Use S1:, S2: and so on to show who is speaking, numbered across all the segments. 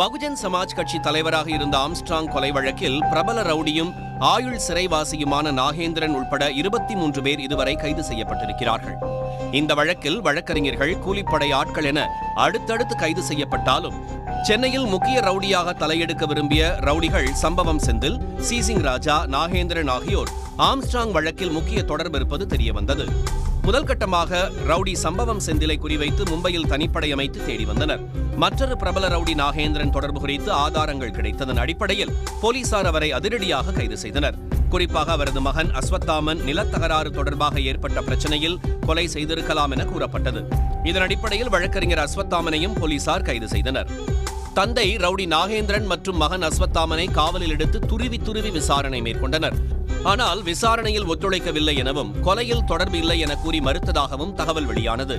S1: பகுஜன் சமாஜ் கட்சி தலைவராக இருந்த ஆம்ஸ்ட்ராங் கொலை வழக்கில் பிரபல ரவுடியும் ஆயுள் சிறைவாசியுமான நாகேந்திரன் உட்பட 23 பேர் இதுவரை கைது செய்யப்பட்டிருக்கிறார்கள். இந்த வழக்கில் வழக்கறிஞர்கள், கூலிப்படை ஆட்கள் என அடுத்தடுத்து கைது செய்யப்பட்டாலும் சென்னையில் முக்கிய ரவுடியாக தலையெடுக்க விரும்பிய ரவுடிகள் சம்பவம் செந்தில், சீசிங் ராஜா, நாகேந்திரன் ஆகியோர் ஆம்ஸ்ட்ராங் வழக்கில் முக்கிய தொடர்பு இருப்பது தெரியவந்தது. முதல் கட்டமாக ரவுடி சம்பவம் செந்திலை குறிவைத்து மும்பையில் தனிப்படை அமைத்து தேடி வந்தனர். மற்றொரு பிரபல ரவுடி நாகேந்திரன் தொடர்பு குறித்து ஆதாரங்கள் கிடைத்ததன் அடிப்படையில் போலீசார் அவரை அதிரடியாக கைது செய்தனர். குறிப்பாக அவரது மகன் அஸ்வத்தாமன் நிலத்தகராறு தொடர்பாக ஏற்பட்ட பிரச்சனையில் கொலை செய்திருக்கலாம் என கூறப்பட்டது. இதன் அடிப்படையில் வழக்கறிஞர் அஸ்வத்தாமனையும் போலீசார் கைது செய்தனர். தந்தை ரவுடி நாகேந்திரன் மற்றும் மகன் அஸ்வத்தாமனை காவலில் எடுத்து துருவி விசாரணை மேற்கொண்டனர். ஆனால் விசாரணையில் ஒத்துழைக்கவில்லை எனவும் கொலையில் தொடர்பு இல்லை என கூறி மறுத்ததாகவும் தகவல் வெளியானது.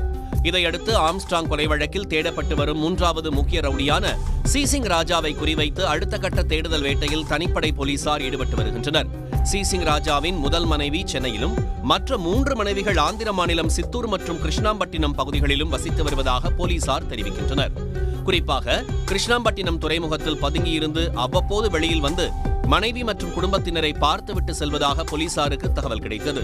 S1: இதையடுத்து ஆம்ஸ்ட்ராங் கொலை வழக்கில் தேடப்பட்டு வரும் 3வது முக்கிய ரவுடியான சீசிங் ராஜாவை குறிவைத்து அடுத்த கட்ட தேடுதல் வேட்டையில் தனிப்படை போலீசார் ஈடுபட்டு வருகின்றனர். சீசிங் ராஜாவின் முதல் மனைவி சென்னையிலும் மற்ற 3 மனைவிகள் ஆந்திர மாநிலம் சித்தூர் மற்றும் கிருஷ்ணாம்பட்டினம் பகுதிகளிலும் வசித்து வருவதாக போலீசார் தெரிவிக்கின்றனர். குறிப்பாக கிருஷ்ணாம்பட்டினம் துறைமுகத்தில் பதுங்கியிருந்து அவ்வப்போது வெளியில் வந்து மனைவி மற்றும் குடும்பத்தினரை பார்த்துவிட்டு செல்வதாக போலீசாருக்கு தகவல் கிடைத்தது.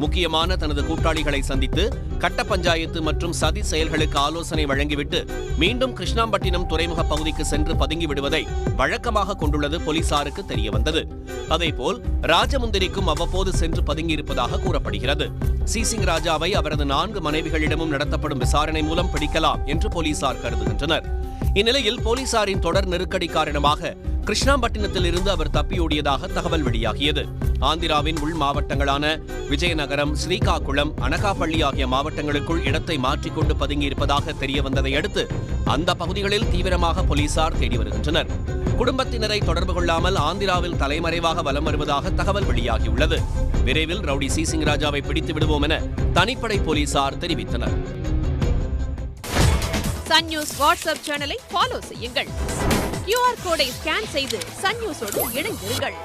S1: முக்கியமான தனது கூட்டாளிகளை சந்தித்து கட்ட பஞ்சாயத்து மற்றும் சதி செயல்களுக்கு ஆலோசனை வழங்கிவிட்டு மீண்டும் கிருஷ்ணாம்பட்டினம் துறைமுக பகுதிக்கு சென்று பதுங்கி விடுவதை வழக்கமாக கொண்டுள்ளது போலீசாருக்கு தெரியவந்தது. அதேபோல் ராஜமுந்திரிக்கும் அவ்வப்போது சென்று பதுங்கியிருப்பதாக கூறப்படுகிறது. சீசிங் ராஜாவை அவரது 4 மனைவிகளிடமும் நடத்தப்படும் விசாரணை மூலம் பிடிக்கலாம் என்று போலீசார் கருதுகின்றனர். இந்நிலையில் போலீசாரின் தொடர் நெருக்கடி காரணமாக கிருஷ்ணாம்பட்டினத்தில் இருந்து அவர் தப்பியோடியதாக தகவல் வெளியாகியது. ஆந்திராவின் உள் மாவட்டங்களான விஜயநகரம், ஸ்ரீகாகுளம், அனகாப்பள்ளி ஆகிய மாவட்டங்களுக்குள் இடத்தை மாற்றிக்கொண்டு பதுங்கியிருப்பதாக தெரியவந்ததை அடுத்து அந்த பகுதிகளில் தீவிரமாக போலீசார் தேடி வருகின்றனர். குடும்பத்தினரை தொடர்பு கொள்ளாமல் ஆந்திராவில் தலைமறைவாக வலம் வருவதாக தகவல் வெளியாகியுள்ளது. விரைவில் ரவுடி சீசிங் ராஜாவை பிடித்து விடுவோம் என தனிப்படை போலீசார் தெரிவித்தனர்.
S2: சன் நியூஸ் வாட்ஸ்அப் சேனலை ஃபாலோ செய்யுங்கள். QR கோடை ஸ்கேன் செய்து சன் நியூஸோடு இணைந்திருங்கள்.